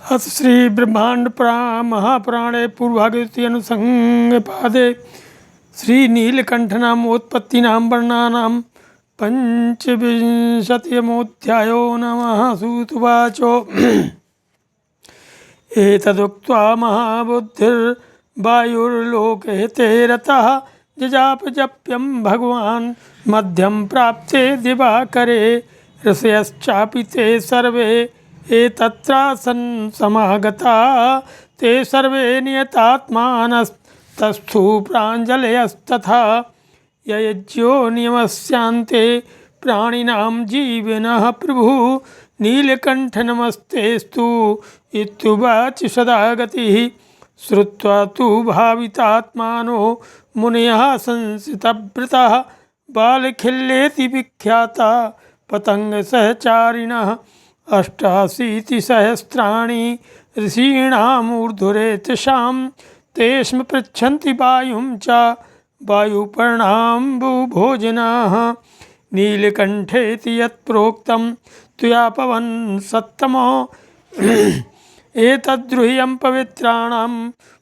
अथ श्री ब्रह्मांड महापुराणे पूर्वभागे अनुसंग पादे श्री नीलकंठ नामोत्पत्ति नाम वर्णनानां पंचविंशतितमोऽध्यायो नमः। सूतुवाचो एतदुक्त्वा महाबुद्धिर्वायुर्लोके रतः जजाप जप्यं भगवान् मध्यं प्राप्ते दिवाकरे ऋषयश्चापि ते सर्वे एतत्रासन् समागता ते सर्वे नियतात्मानस्तस्थु प्राञ्जलयस्तथा ययज्यो नियमस्यान्ते प्राणिनां जीविनः प्रभुः नीलकण्ठ नमस्तेस्तु इत्युवाच सदा गतिः। श्रुत्वा तु भावितात्मानो मुनयः संसितव्रतः बालखिल्येति विख्याता पतङ्गसहचारिणः 88सहस्राणि ऋषीणामूर्ध्वरेतसां ते स्म पृच्छन्ति वायुं च वायुपर्णाम्बुभोजनाः। नीलकण्ठेति यत्प्रोक्तं त्वया पवन् सत्तमो एतद्रुह्यं पवित्राणां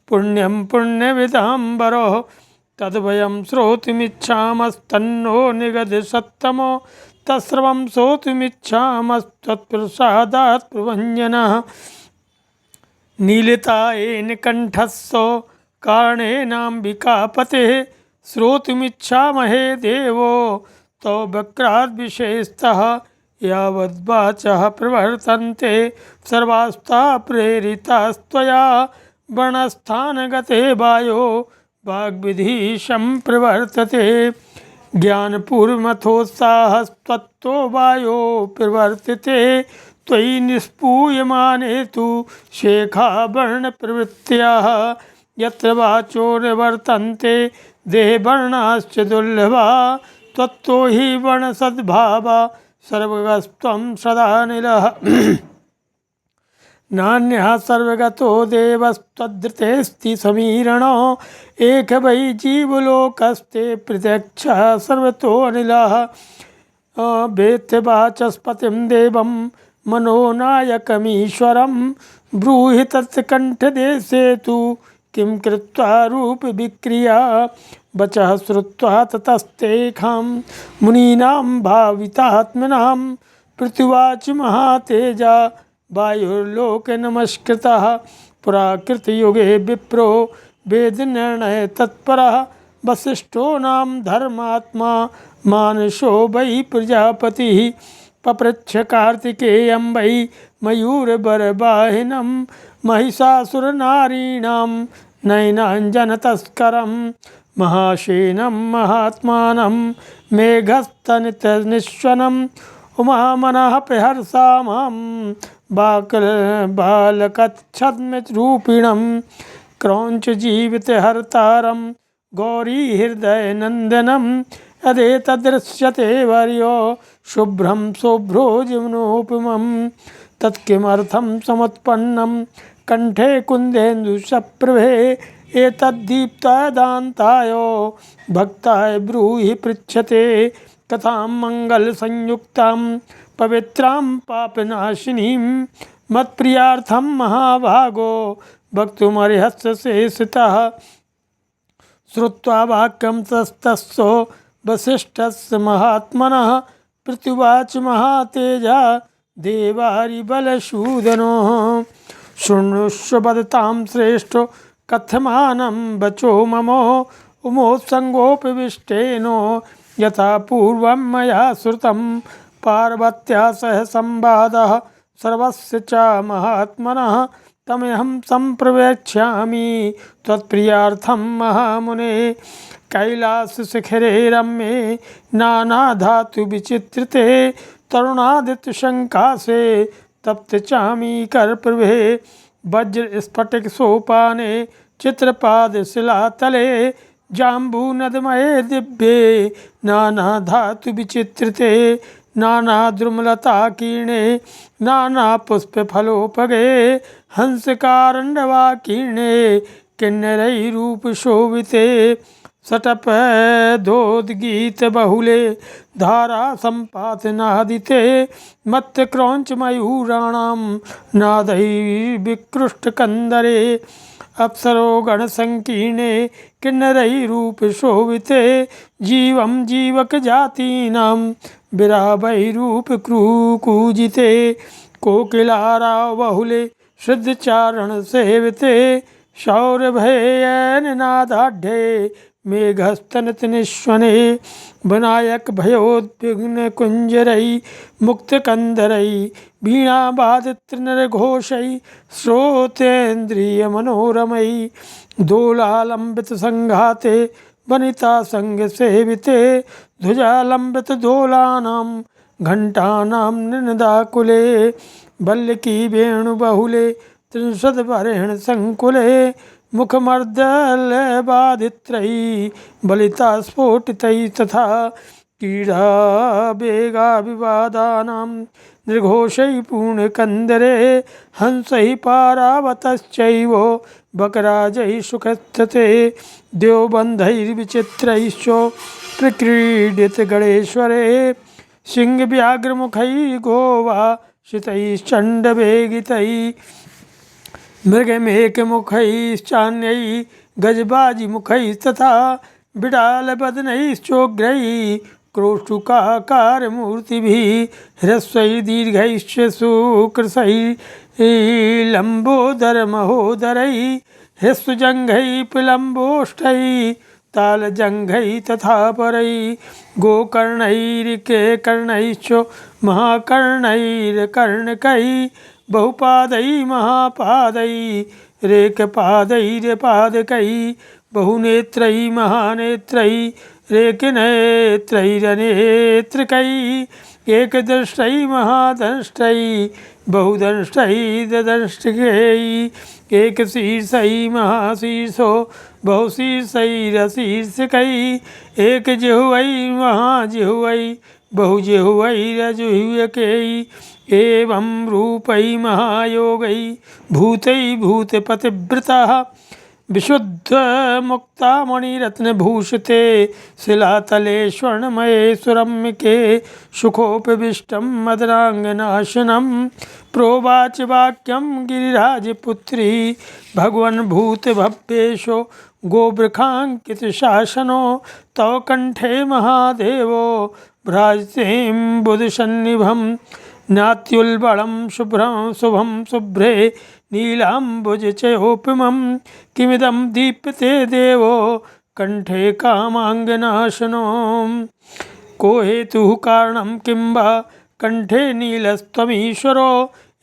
पुण्यं पुण्यविदाम्बरो तद्वयं श्रोतुमिच्छामस्तन्नो निगदसत्तमो तत्सर्वं श्रोतुमिच्छामस्त्वत्प्रसादात् प्रभञ्जनः। नीलितायेन कण्ठस्थ कारणेनाम्बिकापतेः श्रोतुमिच्छामहे देवो तौ वक्राद्विशेषतः यावद्वाचः प्रवर्तन्ते सर्वास्ता प्रेरितास्त्वया वर्णस्थानगते वायो वाग्विधीशं प्रवर्तते। ज्ञानपूर्वमथोत्साहस्तत्तो वायो प्रवर्तते त्वयि निस्पूयमाने तु शेखावर्णप्रवृत्त्याः यत्र वाचो निवर्तन्ते देहवर्णाश्च दुर्लभा त्वत्तो हि वर्णसद्भावा सर्वगस्त्वं सदानिलः। नान्यः सर्वगतो देवस्त्वद्धृतेऽस्ति समीरणो एक वै जीवलोकस्ते प्रत्यक्षः सर्वतोऽनिलः। वेत्यवाचस्पतिं देवं मनोनायकमीश्वरं ब्रूहि तत्कण्ठदेशे तु किं कृत्वा रूपविक्रिया। वचः श्रुत्वा ततस्तेखां मुनीनां भावितात्मनां प्रत्युवाच महातेजा वायुर्लोके नमस्कृतः। पुराकृतयुगे विप्रो वेदनिर्णय तत्परः वसिष्ठो नाम धर्मात्मा मानसो वै प्रजापतिः। पपृच्छ कार्तिकेयं वै मयूरबरवाहिनं महिषासुरनारीणां नयनाञ्जनतस्करं महासेनं महात्मानं मेघस्तनितनिश्वनं उमामनः प्रहर्षामां बालकच्छद्मरूपिणं क्रौञ्चजीवितहर्तारं गौरीहृदयनन्दनं यदेतदृश्यते वर्यो शुभ्रं शुभ्रो जीवनोपमं तत्किमर्थं समुत्पन्नं कण्ठे कुन्देन्दुसप्रभे एतद्दीप्तादान्ताय भक्ताय ब्रूहि पृच्छते कथां मङ्गलसंयुक्तां पवित्रां पापनाशिनीं मत्प्रियार्थं महाभागो वक्तुमर्हस्य शेषतः। श्रुत्वा वाक्यं तस्य वसिष्ठस्य महात्मनः प्रत्युवाच महातेजा देवारिबलसूदनो शृणुष्व वदतां श्रेष्ठो कथमानं वचो मम उमोत्सङ्गोपविष्टेनो यथा पूर्वं मया श्रुतं पार्वत्या सह संवादः सर्वस्य च महात्मनः तमेहं सम्प्रवेक्ष्यामि त्वत्प्रियार्थं महामुने। कैलासशिखरे रम्ये नानाधातुविचित्रिते तरुणादित्यशङ्कासे तप्तचामीकरप्रभे वज्रस्फटिकसोपाने चित्रपादशिलातले जाम्बूनदमये दिव्ये नानाधातुविचित्रिते नानाद्रुमलताकीर्णे नानापुष्पफलोपगे हंसकारण्डवाकीर्णे किन्नरैरूपशोभिते सटपदोद्गीत बहुले धारा संपात नादिते मत्त क्रौंच मयूराणाम नादै विकृष्ट कंदरे अप्सरो गण संकीर्णे किन्नरई रूप शोभिते जीवम जीवक जातीनां विराभै रूप क्रूकूजिते कोकिलारा बहुले शुद्धचारण सेविते शौर्यभयन नादाढ़े मेघस्तनत निश्वने विनायक भयोद्विग्न कुंजरई मुक्त कंदरई वीणा बादित्र नर घोषई श्रोतेन्द्रिय मनोरमई दोलालंबित संघाते वनिता संग सेविते ध्वजालंबित दोलानां घंटानां निनदाकुले बल्लकी वेणु बहुले त्रिंशद्वरेण संकुले मुखमर्दल बाधित्रयी बलिता स्फोटितैः तथा क्रीडा वेगा विवादानां निर्घोषैः पूर्णकन्दरे हंसैः पारावतश्चैव बकराजैः सुखस्थते देवबन्धैर्विचित्रैश्च प्रक्रीडित गणेश्वरे सिंहव्याघ्रमुखैः गोवा शितैश्चण्डवेगितैः मृगमेकमुखैश्चान्यैः गजबाजिमुखैस्तथा बिडालबदनैश्चोग्रैः क्रोष्टुकाकारमूर्तिभिः ह्रस्वैः दीर्घैश्च सुकृशैः लम्बोदरमहोदरैः ह्रस्वजङ्घैः पिलम्बोष्ठैः तालजङ्घैः तथा परैः गोकर्णैर्केकर्णैश्च महाकर्णैर्कर्णकैः बहुपादैः महापादैः रेकपादैर्पादकैः बहुनेत्रैः महानेत्रैः रेकनेत्रैरनेत्रकैः एकदंष्टैः महादंष्टैः बहुदंष्टैः ददंष्टिकैः एकशीर्षैः महाशीर्षो बहुशीर्षैरशीर्षकैः एकजिह्वैः महाजिह्वैः बहुजिह्वैरजिह्वकैः एवं रूपैः महायोगैः भूतैः भूतपतिव्रताः विशुद्धमुक्तामणिरत्नभूषिते शिलातले स्वर्णमये सुरम्यके सुखोपविष्टं मदराङ्गनाशनं प्रोवाच वाक्यं गिरिराजपुत्री भगवन् भूतभव्येशो गोवृखाङ्कितशासनो तव कण्ठे महादेवो भ्राजतीं बुधसन्निभं नात्युल्बलं शुभ्रं शुभं शुभ्रे नीलाम्बुजचयोपमं किमिदं दीप्यते देवो कण्ठे कामाङ्गनाशनो को हेतुः कारणं किं वा कण्ठे नीलस्त्वमीश्वरो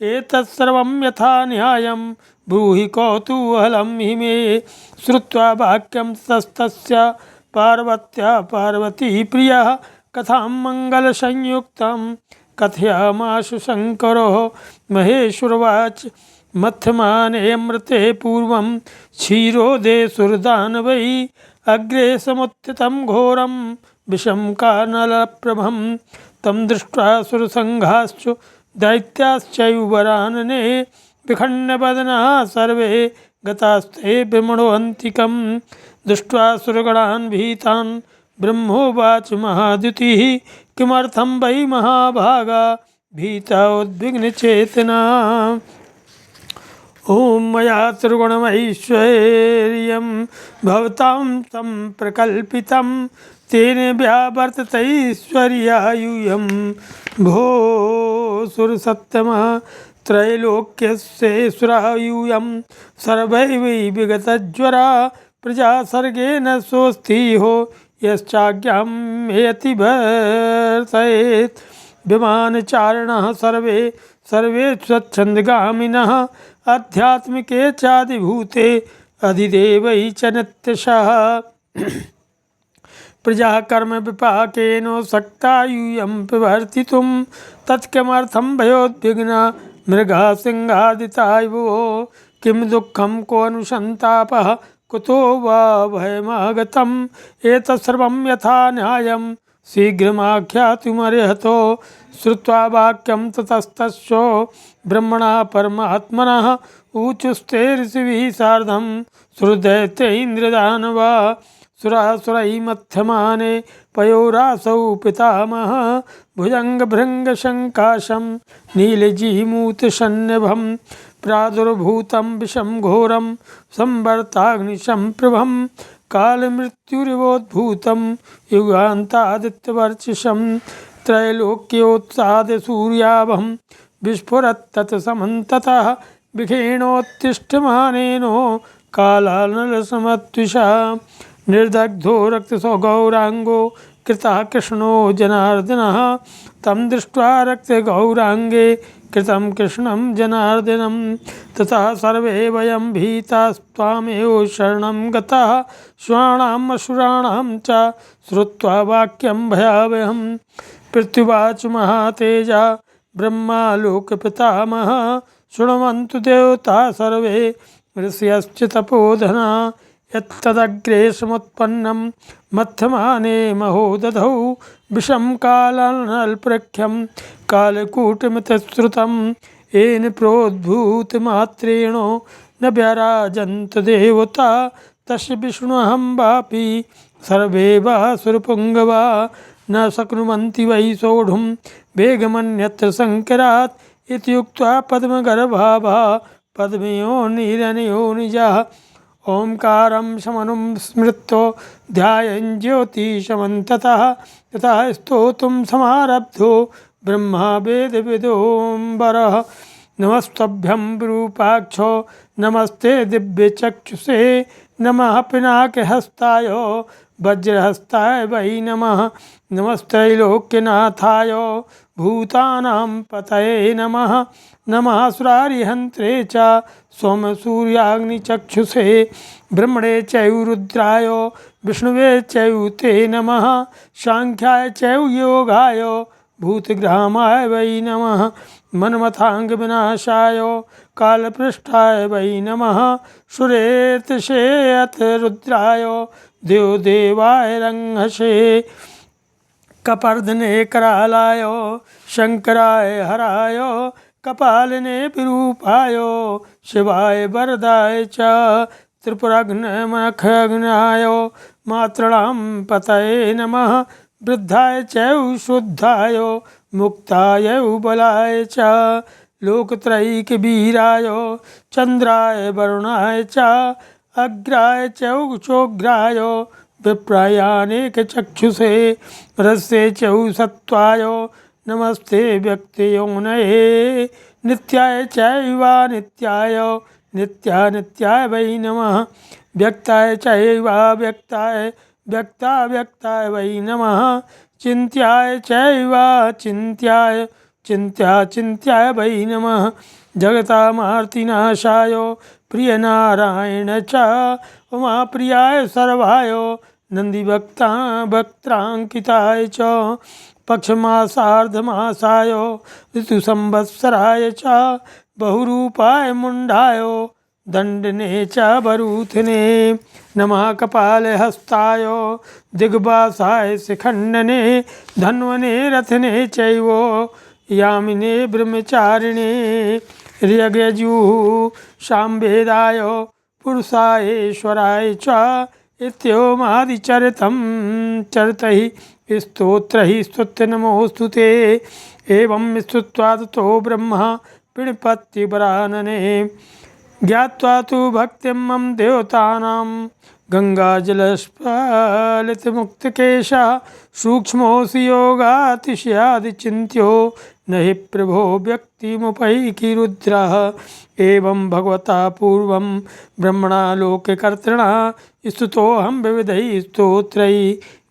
एतत्सर्वं यथा न्यायं ब्रूहि कौतूहलं हि मे श्रुत्वा वाक्यं तस्तस्य पार्वत्या पार्वतीप्रियः कथां मङ्गलसंयुक्तं कथयामाशु शङ्करो महेश्वरवाच मथ्यमानेऽमृते पूर्वं क्षीरोदे सुरदानवै अग्रे समुत्थितं घोरं विषं कानलप्रभं तं दृष्ट्वा सुरसङ्घाश्च दैत्याश्चैव वरानने विखण्डवदनाः सर्वे गतास्ते विमृण्वन्तिकं दृष्ट्वा सुरगणान् भीतान् ब्रह्मोवाच महाद्युतिः किमर्थं वै महाभागा भीता उद्विग्नचेतना ॐ मया त्रिगुणमैश्वर्यं भवतां तं प्रकल्पितं तेन व्यावर्ततैश्वर्यायूयं भो सुरसत्तमः त्रैलोक्यस्येश्वरायूयं सर्वैः विगतज्वरा प्रजासर्गेण स्वस्ति हो यश्चाज्ञां मेति वर्तयेत् विमानचारिणः सर्वे सर्वे स्वच्छन्दगामिनः आध्यात्मिके चादिभूते अधिदेवैः च नित्यशः प्रजाकर्म विपाकेन सक्ता यूयं प्रवर्तितुं तत्किमर्थं भयोद्विग्ना मृगाः सिंहादिताः वो किं दुःखं को अनुसन्तापः कुतो वा भयमागतम् एतत्सर्वं यथा न्यायं शीघ्रमाख्यातुमर्हतो श्रुत्वा वाक्यं ततस्तस्य ब्रह्मणा परमात्मनः ऊचुस्ते ऋषिभिः सार्धं श्रुदैत्यैन्द्रदानवा सुरासुरै मध्यमाने पयोरासौ पितामह भुजङ्गभृङ्गशङ्काशं नीलजीमूतशन्निभं प्रादुर्भूतं विषं घोरं संवर्ताग्निसम्प्रभं कालमृत्युरिवोद्भूतं युगान्तादित्यवर्चसं त्रैलोक्योत्साद्य सूर्याभं विस्फुरत्तत्समन्ततः विखेणोत्तिष्ठमानेनो कालानलसमत्विषा निर्दग्धो रक्तसौगौराङ्गो कृतः कृष्णो जनार्दनः तं दृष्ट्वा रक्तगौराङ्गे कृतं कृष्णं जनार्दनं ततः सर्वे वयं भीतास्त्वामेव शरणं गताः श्वानाम् असुराणां च श्रुत्वा वाक्यं भयावहं पृथ्वीवाच महातेजा ब्रह्मा लोकपितामहः शृण्वन्तु देवता सर्वे ऋषयश्च तपोधना यत्तदग्रे समुत्पन्नं मध्यमाने महोदधौ विषं कालानलप्रख्यं कालकूटमितश्रुतं येन प्रोद्भूतमात्रेण न व्यराजन्त देवता तस्य विष्णुहं वापि सर्वे वा सुरपुङ्गवा न शक्नुवन्ति वै सोढुं वेगमन्यत्र शङ्करात् इति उक्त्वा पद्मगर्भाभा पद्मयोनिरनयो निजः ओंकारं समनुं स्मृत्य ध्यायन् ज्योतिषमन्ततः ततः स्तोतुं समारब्धो ब्रह्मा वेदविदोऽम्बरः नमस्तभ्यं विरूपाक्षो नमस्ते दिव्यचक्षुषे नमः पिनाकहस्ताय वज्रहस्ताय वै नमः नमस्त्रैलोक्यनाथाय भूतानां पतये नमः नमः सुरारिहन्त्रे च सोमसूर्याग्निचक्षुषे ब्रह्मणे चैव रुद्राय विष्णुवे चैव ते नमः सांख्याय चैव योगाय भूतग्रामाय वै नमः मनमथाङ्गविनाशाय कालपृष्ठाय वै नमः सुरेतसे अथ रुद्राय देवदेवाय रंहसे कपर्दने करालाय शंकराय हराय कपालिने विरूपाय शिवाय वरदाय च त्रिपुराग्नमनखग्नाय मातॄणां पतये नमः वृद्धाय चैव शुद्धाय मुक्ताय बलाय च लोकत्रयीकवीराय चन्द्राय वरुणाय च अग्राय चैव चोग्राय विप्रायानेकचक्षुषे रस्ये चैव सत्वाय नमस्ते व्यक्तयोनये नित्याय चैवानित्याय नित्यानित्याय वै नमः व्यक्ताय चैवाव्यक्ताय व्यक्ताव्यक्ताय वै नमः चिन्त्याय चैवाचिन्त्याय चिन्त्याचिन्त्याय वै नमः जगतामार्तिनाशाय प्रियनारायण च उमाप्रियाय सर्वाय नन्दिभक्ताङ्किताय च पक्षमासार्धमासाय ऋतुसंवत्सराय च बहुरूपाय मुण्डाय दण्डने च वरूथने नमः कपालहस्ताय दिग्वासाय शिखण्डने धन्वने रथने चैव यामिने ब्रह्मचारिणे ऋग्यजुः सामवेदाय पुरुषायेश्वराय च इत्योमादिचरितं चरितैः स्तोत्रैः स्तुत्य नमोऽस्तुते एवं स्तुत्वा ततो ब्रह्मा प्रणिपत्यवरानने ज्ञात्वा तु भक्तिं मम देवतानां गङ्गाजलस्फालितमुक्तकेशः सूक्ष्मोऽसि योगातिशयादिचिन्त्यो न हि प्रभो व्यक्तिमुपैकि रुद्रः एवं भगवता पूर्वं ब्रह्मणा लोककर्तृणा स्तुतोऽहं विविधैः स्तोत्रैः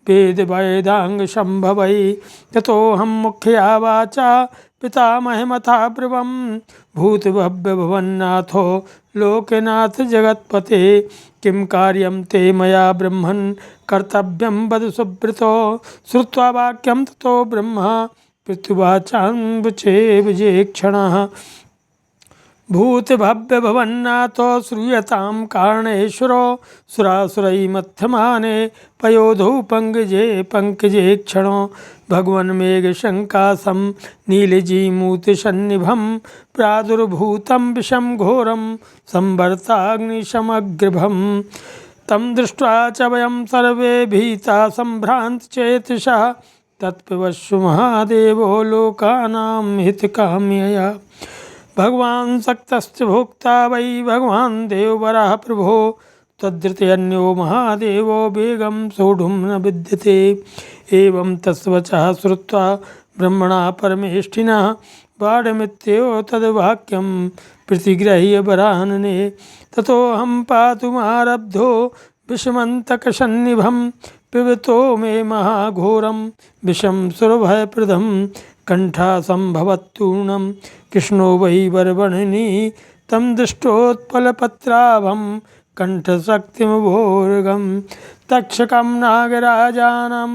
वेदवेदाङ्गसम्भवैः ततोऽहं मुख्या वाचा पितामहमथा ब्रुवं भूतभव्यभवन्नाथो लोकनाथ जगत्पते किं कार्यं ते मया ब्रह्मन् कर्तव्यं वद सुब्रतो श्रुत्वा वाक्यं ततो ब्रह्मा पृथ्वीवाचान्वचे विजेक्षणः भूतभव्यभवन्नाथो श्रूयतां कारणेश्वरो सुरासुरै मध्यमाने पयोधौ पंकजे क्षणो भगवन्मेघशङ्कासं नीलजीमूतसन्निभं प्रादुर्भूतं विषं घोरं संवर्ताग्निशमग्रभं तं दृष्ट्वा च वयं सर्वे भीता सम्भ्रान्तचेतसः तत्पिबस्सु महादेवो लोकानां हितकाम्यया। भगवान् सक्तश्च भोक्ता वै भगवान् देववरः प्रभो तद्धृत्यन्यो महादेवो वेगं सोढुं न विद्यते। एवं तस्वचः श्रुत्वा ब्रह्मणा परमेष्ठिनः बाढमित्येव तद्वाक्यं प्रतिगृह्य वरानने। ततोऽहं पातुमारब्धो विषमन्तकसन्निभं पिबतो मे महाघोरं विषं सुरभयप्रदं कण्ठासम्भवत्तूर्णं कृष्णो वै वरवर्णिनी तं दृष्टोत्पलपत्राभं कण्ठशक्तिमभोर्गं तक्षकं नागराजानं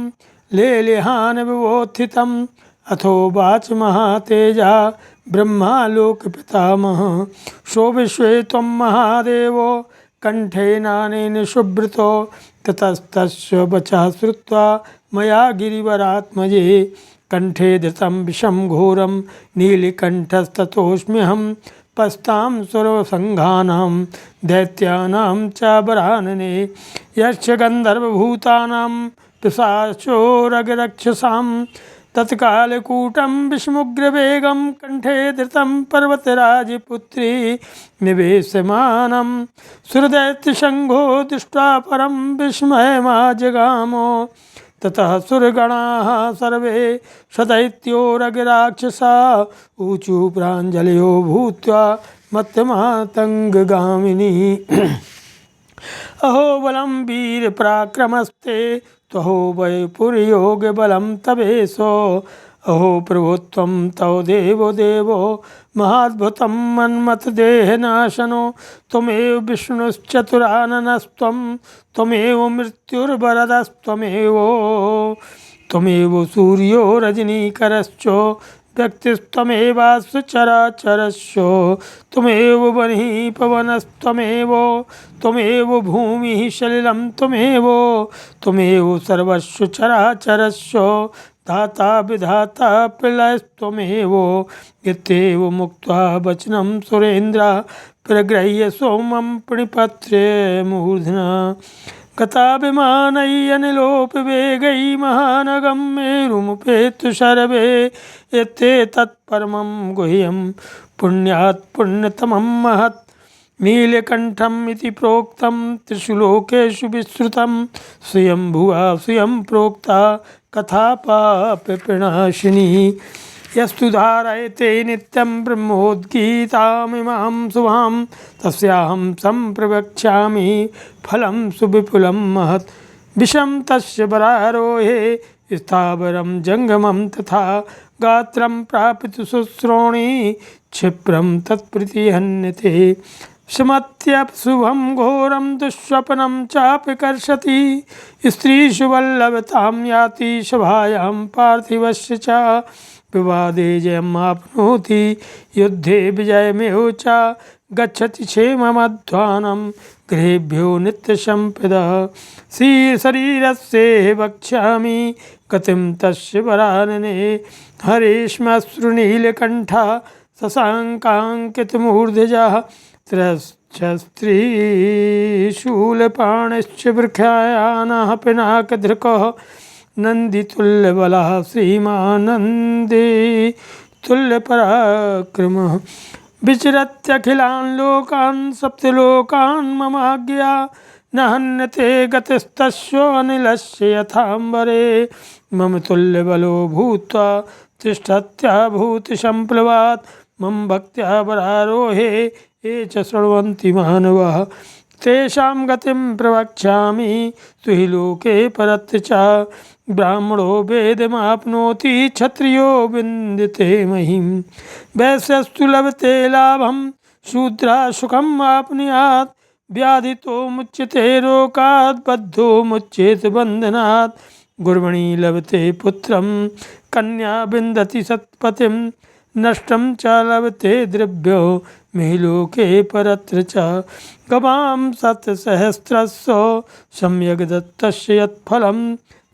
लेलिहान विवोत्थितम् अथोवाच महातेजा ब्रह्मालोकपितामह सो विश्वे त्वं महादेवो कण्ठेनानेन सुब्रतो ततस्तस्य वचः श्रुत्वा मया गिरिवरात्मजे कण्ठे धृतं विषं घोरं नीलकण्ठस्ततोऽस्म्यहं पस्तां सर्वसङ्घानां दैत्यानां च वरानने यश्च गन्धर्वभूतानां पिशाचोरगरक्षसां तत्कालकूटं विषमुग्रवेगं कण्ठे धृतं पर्वतराजपुत्री निवेशमानं सुरदैत्यसङ्घो दृष्ट्वा परं विस्मयमाजगामो ततः सुरगणाः सर्वे सदैत्योरगराक्षसा ऊचु प्राञ्जलयो भूत्वा मत्तमातङ्गगामिनी। अहो बलं वीरपराक्रमस्ते त्वहो वै पुरयोगबलं तवेशो अहो प्रभो त्वं तव देवो देवो महाद्भुतं मन्मथदेहनाशनो त्वमेव विष्णुश्चतुराननस्त्वं त्वमेव मृत्युर्वरदस्त्वमेव सूर्यो रजनीकरश्च व्यक्तिस्त्वमेवास्य चराचरस्य त्वमेव वह्निः पवनस्त्वमेव भूमिः सलिलं त्वमेव सर्वस्य चराचरस्य दाता विधाता प्रलयस्त्वमेव इत्येव मुक्त्वा वचनं सुरेन्द्र प्रगृह्य सोमं प्रणिपत्रे मूर्ध्ना गता विमानैरनिलोपवेगै महानगं मेरुमुपेतु सर्वे यत्ते तत्परमं गुह्यं पुण्यात् पुण्यतमं महत् नीलकण्ठम् इति प्रोक्तं त्रिषु लोकेषु विश्रुतं स्वयंभुवा स्वयं प्रोक्ता कथा पापप्रणाशिनी यस्तु धारयते नित्यं ब्रह्मोद्गीतामिमां शुभां तस्याहं सम्प्रवक्ष्यामि फलं सुविपुलं महत् विषं तस्य वरारोहे स्थावरं जङ्गमं तथा गात्रं प्रापितु शुश्रोणि क्षिप्रं तत्प्रतिहन्यते समत्यपशुभं घोरं दुःस्वप्नं चापकर्षति स्त्रीषु वल्लभतां याति सभायां पार्थिवस्य च विवादे जयमाप्नोति युद्धे विजयमेव च गच्छति क्षेममध्वानं गृहेभ्यो नित्यसम्पदः शरीरस्य वक्ष्यामि गतिं तस्य वरानने हरेश्मश्रुनीलकण्ठः शशाङ्काङ्कितमूर्धजः त्रिशूलपाणिश्च वृक्षायानः पिनाकधृकः नन्दितुल्यबलः श्रीमानन्दे तुल्यपराक्रमः विचरत्यखिलान् लोकान् सप्तलोकान् ममाज्ञया न हन्यते गतिस्तस्य अनिलस्य यथाम्बरे मम तुल्यबलो भूत्वा तिष्ठत्याभूतिसम्प्लवात् मम भक्त्या वरारोहे ये च शृण्वन्ति मानवाः तेषां गतिं प्रवक्ष्यामि तुहि लोके परत्र च ब्राह्मणो वेदमाप्नोति क्षत्रियो विन्दते महिं वैश्यस्तु लभते लाभं शूद्रा सुखम् आप्नुयात् व्याधितो मुच्यते रोगात् बद्धो मुच्येत बन्धनात् गुर्वणि लभते पुत्रं कन्या विन्दति सत्पतिं नष्टं च लभते द्रव्यो मेलोके परत्र च गवां शतसहस्रस्य सम्यग् दत्तस्य यत्फलं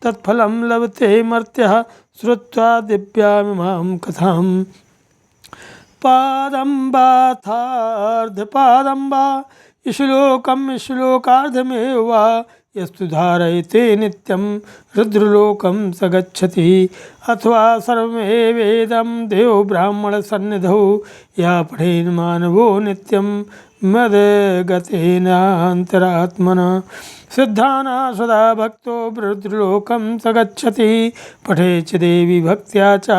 तत्फलं लभते मर्त्यः श्रुत्वा दिव्यामिमां कथां पादं वाथार्धपादं वा श्लोकम श्लोकार्धमेव वा यस्तु धारयते नित्यं रुद्रलोकं स गच्छति। अथवा सर्वमेवेदं देव ब्राह्मण सन्निधौ या पठेन् मानवो नित्यं मदगतेनान्तरात्मना सिद्धाना सदा भक्तो रुद्रलोकं स गच्छति। पठेच्च देवी भक्त्या च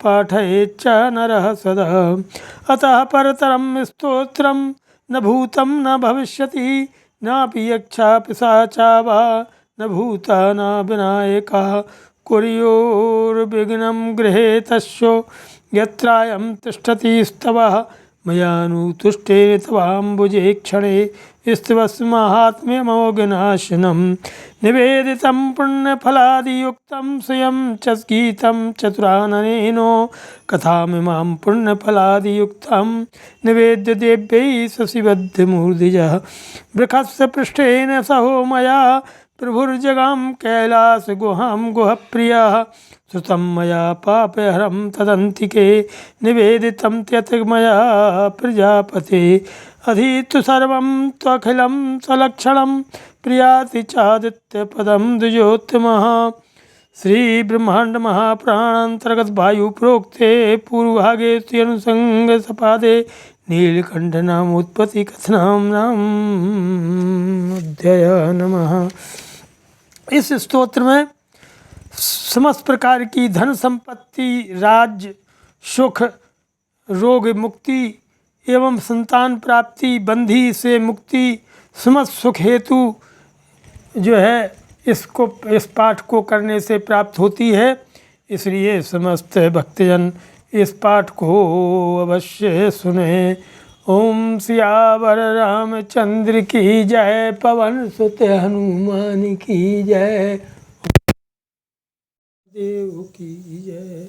पाठयेच्च नरः सदा। अतः परतरं स्तोत्रं न भूतं न भविष्यति नापि यक्षा पिशाचा वा न भूता न विनायकः। कुर्युर्विघ्नं गृहे तस्यो यत्रायं तिष्ठति स्तवः मयानुतुष्टेन तवाम्बुजे क्षणे स्तवस्माहात्म्यमोघनाशनं निवेदितं पुण्यफलादियुक्तं स्वयं च गीतं चतुराननेनो कथामिमां पुण्यफलादियुक्तं निवेद्य देव्यै शशिबद्धमूर्धिजः। वृक्षस्य पृष्ठेन सहो मया प्रभुर्जगां कैलासगुहां गुहप्रियः श्रुतं मया पापहरं तदन्तिके निवेदितं त्यत मया प्रजापते। अधीतु सर्वं त्वखिलं सलक्षणं प्रियाति चादित्यपदं द्विजोत्तमः। श्री ब्रह्मांड महापुराणांतर्गत वायु प्रोक्ते पूर्वभागे अनुसंग सपादे नीलकंठ नाम उत्पत्ति कथनाम नाम अध्याय नमः। इस स्तोत्र में समस्त प्रकार की धन संपत्ति, राज्य, सुख, रोग मुक्ति एवं संतान प्राप्ति, बंधी से मुक्ति, समस्त सुख हेतु जो है इस पाठ को करने से प्राप्त होती है। इसलिए समस्त भक्तजन इस पाठ को अवश्य सुने। ओम सियावर रामचंद्र की जय, पवन सुत हनुमान की जय, देव की जय।